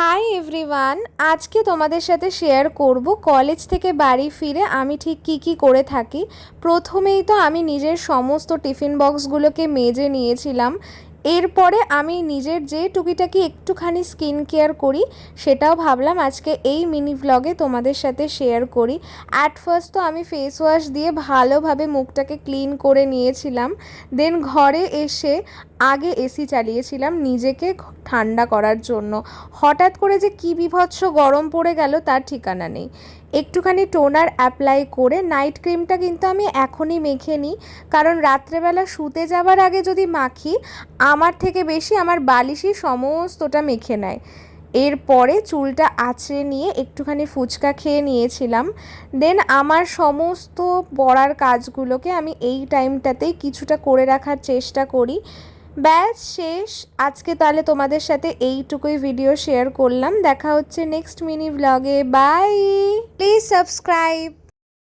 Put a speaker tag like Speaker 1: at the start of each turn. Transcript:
Speaker 1: Hi everyone, আজকে তোমাদের সাথে শেয়ার করব কলেজ থেকে বাড়ি ফিরে আমি ঠিক কী করে থাকি। প্রথমেই তো আমি নিজের সমস্ত টিফিন বক্সগুলোকে মেজে নিয়েছিলাম। এরপরে আমি নিজের যে টুকিটাকি একটুখানি স্কিন কেয়ার করি সেটাও ভাবলাম আজকে এই মিনি ভ্লগে তোমাদের সাথে শেয়ার করি। অ্যাট ফার্স্ট তো আমি ফেস ওয়াশ দিয়ে ভালোভাবে মুখটাকে ক্লিন করে নিয়েছিলাম। দেন ঘরে এসে আগে এসি চালিয়েছিলাম নিজেকে ঠান্ডা করার জন্য। হঠাৎ করে যে কী বীভৎস গরম পড়ে গেল তার ঠিকানা নেই। একটুখানি টোনার অ্যাপ্লাই করে নাইট ক্রিমটা কিন্তু আমি এখনই মেখে নিই, কারণ রাত্রেবেলা শুতে যাওয়ার আগে যদি মাখি আমার থেকে বেশি আমার বালিশই সমস্তটা মেখে নেয়। এরপরে চুলটা আঁচড়ে নিয়ে একটুখানি ফুচকা খেয়ে নিয়েছিলাম। দেন আমার সমস্ত পড়ার কাজগুলোকে আমি এই টাইমটাতেই কিছুটা করে রাখার চেষ্টা করি। ব্যাস শেষ। আজকে তাহলে তোমাদের সাথে এইটুকুই ভিডিও শেয়ার করলাম। দেখা হচ্ছে নেক্সট মিনি ভ্লগে। Bye, please subscribe.